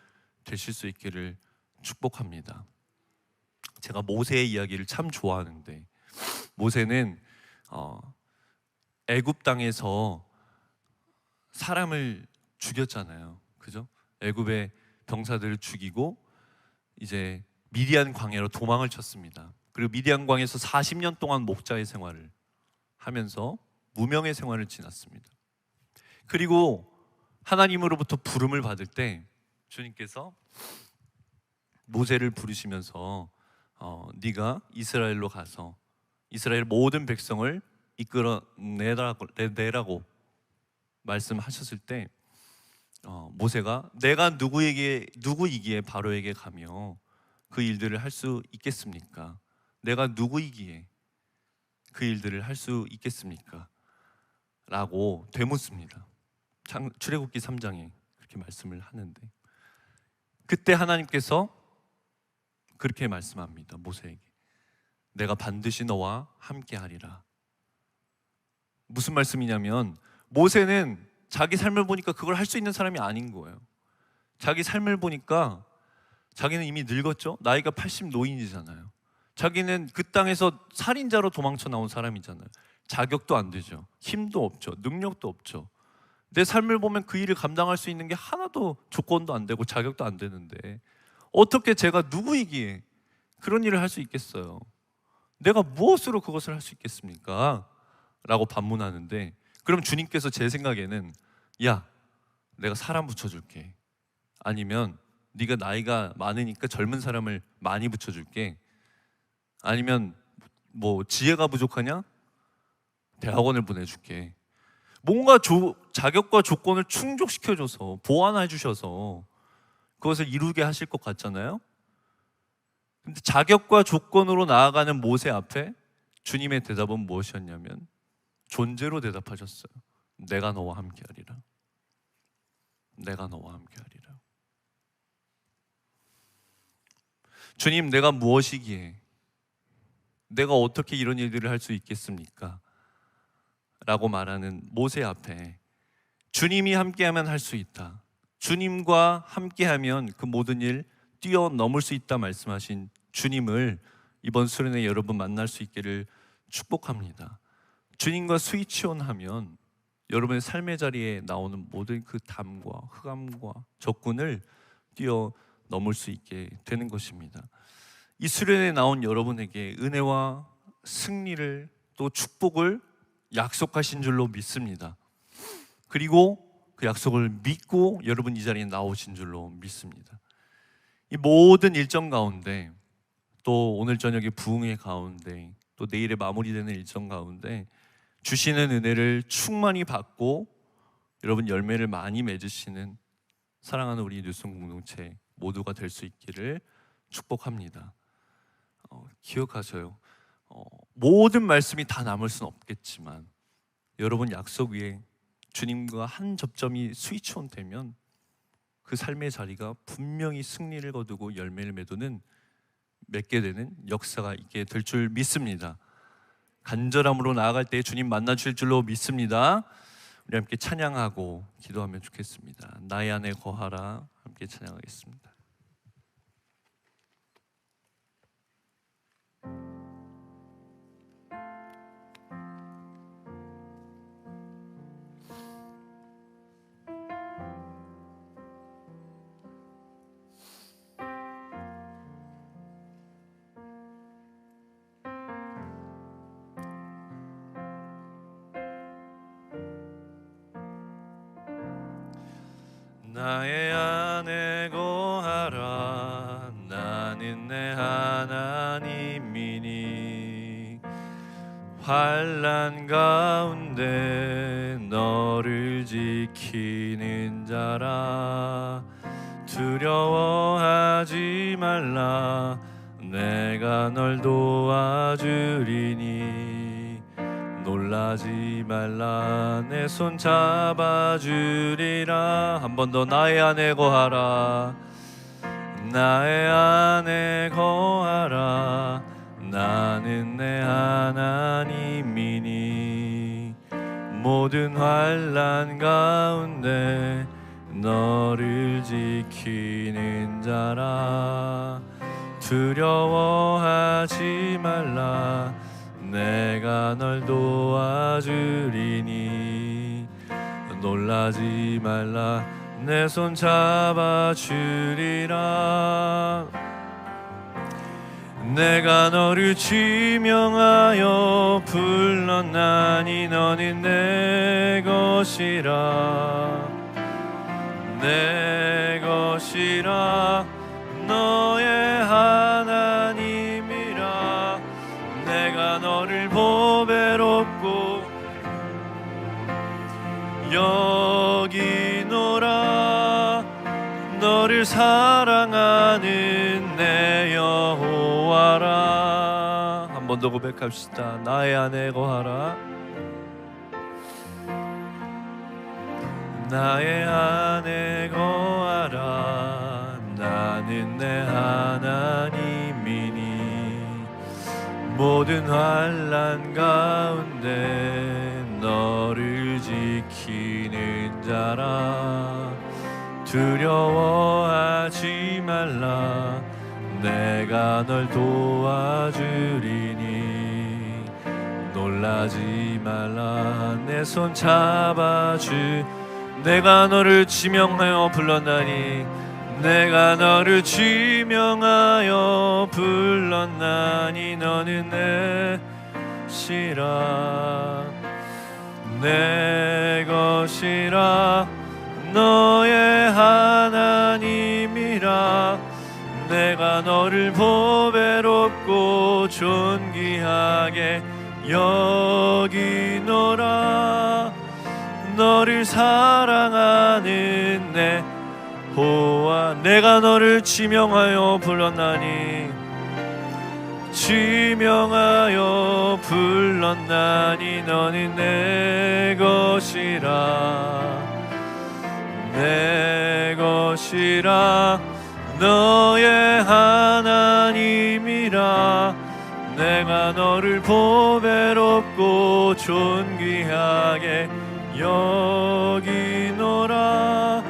되실 수 있기를 축복합니다. 제가 모세의 이야기를 참 좋아하는데, 모세는 애굽 땅에서 사람을 죽였잖아요. 그죠? 애굽의 병사들을 죽이고 이제 미디안 광야로 도망을 쳤습니다. 그리고 미디안 광야에서 40년 동안 목자의 생활을 하면서 무명의 생활을 지났습니다. 그리고 하나님으로부터 부름을 받을 때 주님께서 모세를 부르시면서 네가 이스라엘로 가서 이스라엘 모든 백성을 이끌어 내라고 말씀하셨을 때 모세가 내가 누구이기에 바로에게 가며 그 일들을 할 수 있겠습니까? 내가 누구이기에 그 일들을 할 수 있겠습니까? 라고 되묻습니다. 출애굽기 3장에 그렇게 말씀을 하는데, 그때 하나님께서 그렇게 말씀합니다. 모세에게 내가 반드시 너와 함께 하리라. 무슨 말씀이냐면, 모세는 자기 삶을 보니까 그걸 할 수 있는 사람이 아닌 거예요. 자기 삶을 보니까 자기는 이미 늙었죠. 나이가 80 노인이잖아요. 자기는 그 땅에서 살인자로 도망쳐 나온 사람이잖아요. 자격도 안 되죠. 힘도 없죠. 능력도 없죠. 내 삶을 보면 그 일을 감당할 수 있는 게 하나도 조건도 안 되고 자격도 안 되는데 어떻게 제가 누구이기에 그런 일을 할 수 있겠어요? 내가 무엇으로 그것을 할 수 있겠습니까? 라고 반문하는데, 그럼 주님께서 제 생각에는 야, 내가 사람 붙여줄게. 아니면 네가 나이가 많으니까 젊은 사람을 많이 붙여줄게. 아니면 뭐 지혜가 부족하냐? 대학원을 보내줄게. 뭔가 자격과 조건을 충족시켜줘서 보완해 주셔서 그것을 이루게 하실 것 같잖아요. 근데 자격과 조건으로 나아가는 모세 앞에 주님의 대답은 무엇이었냐면 존재로 대답하셨어요. 내가 너와 함께하리라. 내가 너와 함께하리라. 주님, 내가 무엇이기에, 내가 어떻게 이런 일들을 할 수 있겠습니까? 라고 말하는 모세 앞에 주님이 함께하면 할 수 있다, 주님과 함께하면 그 모든 일 뛰어넘을 수 있다 말씀하신 주님을 이번 수련회 여러분 만날 수 있기를 축복합니다. 주님과 스위치온하면 여러분의 삶의 자리에 나오는 모든 그 담과 흑암과 적군을 뛰어넘을 수 있게 되는 것입니다. 이 수련회에 나온 여러분에게 은혜와 승리를 또 축복을 약속하신 줄로 믿습니다. 그리고 그 약속을 믿고 여러분 이 자리에 나오신 줄로 믿습니다. 이 모든 일정 가운데, 또 오늘 저녁에 부흥회 가운데, 또 내일에 마무리되는 일정 가운데 주시는 은혜를 충만히 받고 여러분 열매를 많이 맺으시는 사랑하는 우리 뉴스 공동체 모두가 될 수 있기를 축복합니다. 기억하세요. 모든 말씀이 다 남을 수는 없겠지만 여러분 약속 위에 주님과 한 접점이 스위치온 되면 그 삶의 자리가 분명히 승리를 거두고 열매를 맺게 되는 역사가 있게 될 줄 믿습니다. 간절함으로 나아갈 때 주님 만나 주실 줄로 믿습니다. 우리 함께 찬양하고 기도하면 좋겠습니다. 나의 안에 거하라. 함께 찬양하겠습니다. 나의 안에 거하라. 나는 내 하나님이니 환난 가운데 너를 지키는 자라. 두려워하지 말라. 내가 널 도와주리니 놀라지 말라. 내 손 잡아주리라. 한 번 더. 나의 안에 거하라. 나의 안에 거하라. 나는 내 하나님이니 모든 환난 가운데 너를 지키는 자라. 두려워하지 말라. 내가 널 도와주리니 놀라지 말라. 내 손 잡아주리라. 내가 너를 지명하여 불렀나니 너는 내 것이라. 내 것이라. 너의 하나님이라. 내가 너를 보배롭고 여기노라. 너를 사랑하는 내 여호와라. 한 번 더 고백합시다. 나의 안에 거하라. 나의 안에 거하라. 나는 내 하나님이니 모든 환난 가운데 너를 지키는 자라. 두려워하지 말라. 내가 널 도와주리니 놀라지 말라. 내 손 잡아주. 내가 너를 지명하여 불렀나니 내가 너를 지명하여 불렀나니 너는 내 것이라. 내 것이라. 너의 하나님이라. 내가 너를 보배롭고 존귀하게 여기노라. 너를 사랑하는 내 여호와. 내가 너를 지명하여 불렀나니 지명하여 불렀나니 너는 내 것이라. 내 것이라. 너의 하나님이라. 내가 너를 보배롭고 존귀하게 여기노라.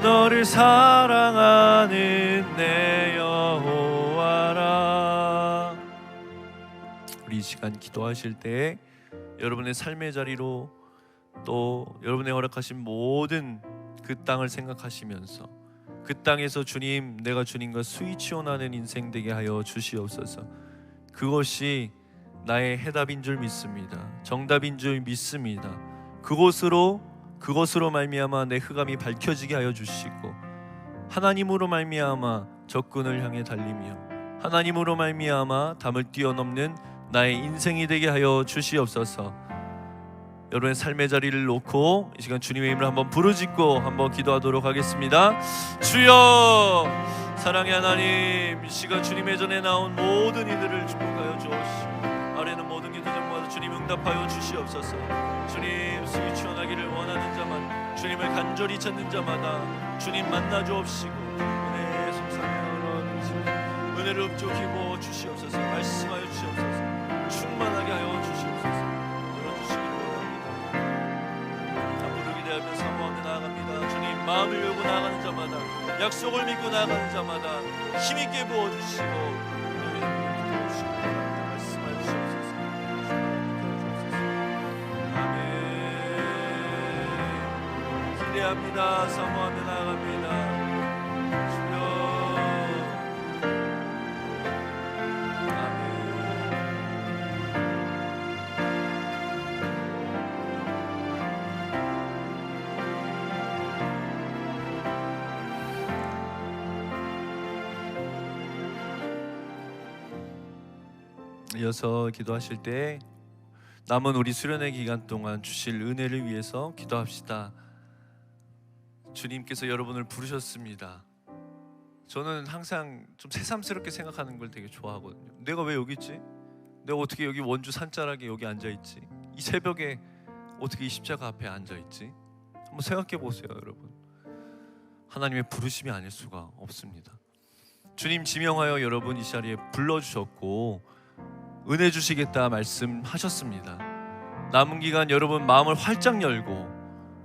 너를 사랑하는 내 여호와라. 우리 이 시간 기도하실 때 여러분의 삶의 자리로 또 여러분의 허락하신 모든 그 땅을 생각하시면서 그 땅에서 주님, 내가 주님과 스위치온하는 인생 되게 하여 주시옵소서. 그것이 나의 해답인 줄 믿습니다. 정답인 줄 믿습니다. 그것으로 말미암아 내 흑암이 밝혀지게 하여 주시고 하나님으로 말미암아 적군을 향해 달리며 하나님으로 말미암아 담을 뛰어넘는 나의 인생이 되게 하여 주시옵소서. 여러분의 삶의 자리를 놓고 이 시간 주님의 이름을 한번 부르짖고 한번 기도하도록 하겠습니다. 주여, 사랑의 하나님, 이 시간 주님의 전에 나온 모든 이들을 축복하여 주옵시고 아래는 모든 기도 제목마다 주님 응답하여 주시옵소서. 주님 스위치원하기를 원하는 자만, 주님을 간절히 찾는 자마다 주님 만나 주옵시고 은혜의 속삭여 은혜를 흡족히 부어 주시옵소서. 말씀하여 주시옵소서. 충만하게 하여 주시옵소서. 열어주시기를 원합니다. 앞으로 기대하며 사모하며 나아갑니다. 주님 마음을 열고 나아가는 자마다, 약속을 믿고 나아가는 자마다 힘있게 부어주시고 말씀하여 주시옵소서. 아멘. 기대합니다. 사모하며 나아갑니다. 주여. 이어서 기도하실 때 남은 우리 수련회 기간 동안 주실 은혜를 위해서 기도합시다. 주님께서 여러분을 부르셨습니다. 저는 항상 좀 새삼스럽게 생각하는 걸 되게 좋아하거든요. 내가 왜 여기 있지? 내가 어떻게 여기 원주 산자락에 여기 앉아있지? 이 새벽에 어떻게 이 십자가 앞에 앉아있지? 한번 생각해 보세요, 여러분. 하나님의 부르심이 아닐 수가 없습니다. 주님 지명하여 여러분 이 자리에 불러주셨고 은혜 주시겠다 말씀하셨습니다. 남은 기간 여러분 마음을 활짝 열고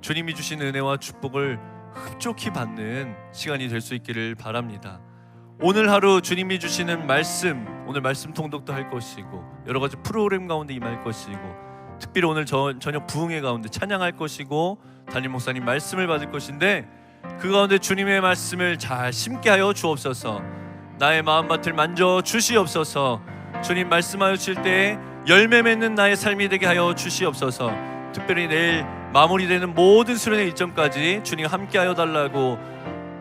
주님이 주신 은혜와 축복을 흡족히 받는 시간이 될 수 있기를 바랍니다. 오늘 하루 주님이 주시는 말씀, 오늘 말씀 통독도 할 것이고 여러 가지 프로그램 가운데 임할 것이고 특별히 오늘 저녁 부흥회 가운데 찬양할 것이고 담임 목사님 말씀을 받을 것인데 그 가운데 주님의 말씀을 잘 심게 하여 주옵소서. 나의 마음밭을 만져 주시옵소서. 주님 말씀하여 주실 때 열매 맺는 나의 삶이 되게 하여 주시옵소서. 특별히 내일 마무리되는 모든 수련회 일정까지 주님 함께하여 달라고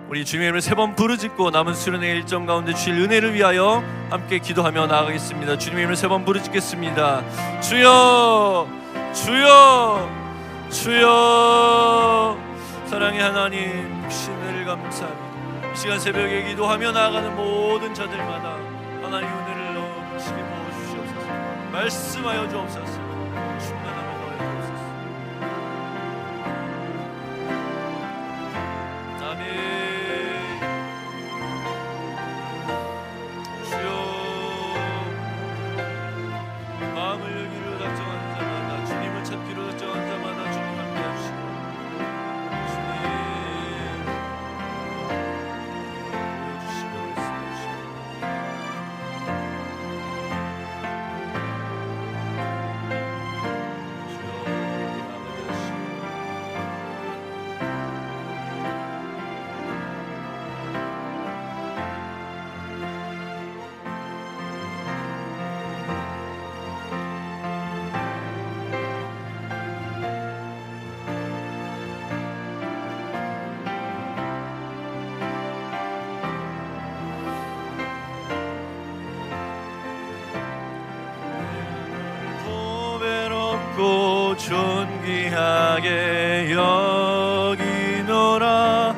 우리 주님의 이름을 3번 부르짖고 남은 수련회 일정 가운데 주실 은혜를 위하여 함께 기도하며 나아가겠습니다. 주님의 이름을 3번 부르짖겠습니다. 주여, 주여, 주여. 사랑의 하나님, 신을 감사합니다. 이 시간 새벽에 기도하며 나아가는 모든 자들마다 하나님 은혜를 넘치게 부어주시옵소서. 말씀하여 주옵소서. 충만함을 더해 주옵소서. 아멘. 주여, 마음을 열기로 작정하는 자마다 주님을 찾기로 작정하는 자마다 주님 함께 하시고 존귀하게 여기노라.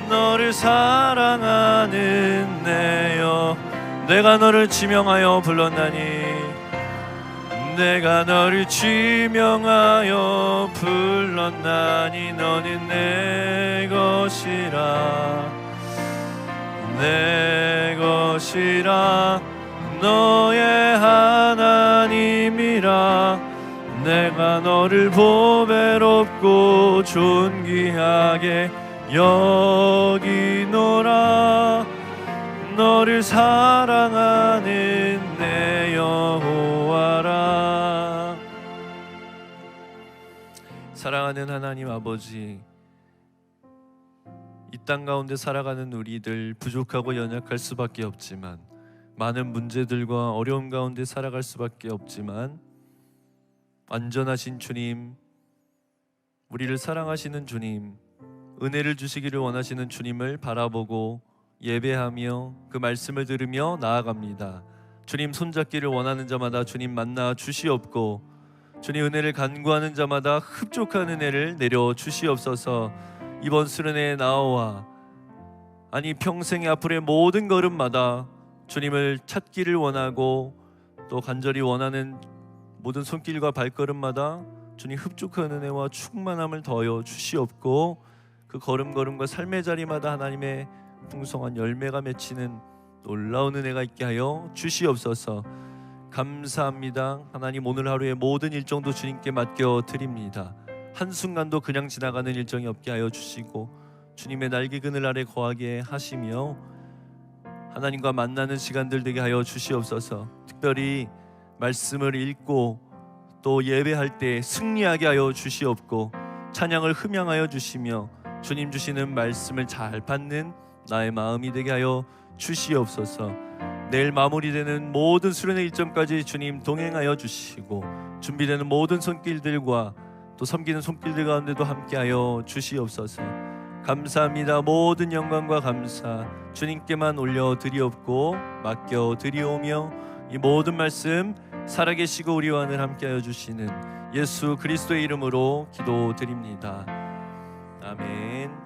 너를 사랑하는 내여 내가 너를 지명하여 불렀나니 내가 너를 지명하여 불렀나니 너는 내 것이라 내 것이라 너의 하나님이라. 내가 너를 보배롭고 존귀하게 여기노라. 너를 사랑하는 내 여호와라. 사랑하는 하나님 아버지, 이 땅 가운데 살아가는 우리들 부족하고 연약할 수밖에 없지만 많은 문제들과 어려움 가운데 살아갈 수밖에 없지만 안전하신 주님, 우리를 사랑하시는 주님, 은혜를 주시기를 원하시는 주님을 바라보고 예배하며 그 말씀을 들으며 나아갑니다. 주님 손잡기를 원하는 자마다 주님 만나 주시옵고 주님 은혜를 간구하는 자마다 흡족한 은혜를 내려 주시옵소서. 이번 수련회에 나와 아니 평생의 앞으로의 모든 걸음마다 주님을 찾기를 원하고 또 간절히 원하는 모든 손길과 발걸음마다 주님 흡족한 은혜와 충만함을 더하여 주시옵고 그 걸음걸음과 삶의 자리마다 하나님의 풍성한 열매가 맺히는 놀라운 은혜가 있게 하여 주시옵소서. 감사합니다. 하나님, 오늘 하루의 모든 일정도 주님께 맡겨드립니다. 한순간도 그냥 지나가는 일정이 없게 하여 주시고 주님의 날개 그늘 아래 거하게 하시며 하나님과 만나는 시간들 되게 하여 주시옵소서. 특별히 말씀을 읽고 또 예배할 때 승리하게 하여 주시옵고 찬양을 흠양하여 주시며 주님 주시는 말씀을 잘 받는 나의 마음이 되게 하여 주시옵소서. 내일 마무리되는 모든 수련회 일정까지 주님 동행하여 주시고 준비되는 모든 손길들과 또 섬기는 손길들 가운데도 함께하여 주시옵소서. 감사합니다. 모든 영광과 감사 주님께만 올려드리옵고 맡겨드리오며 이 모든 말씀 살아계시고 우리와 늘 함께하여 주시는 예수 그리스도의 이름으로 기도드립니다. 아멘.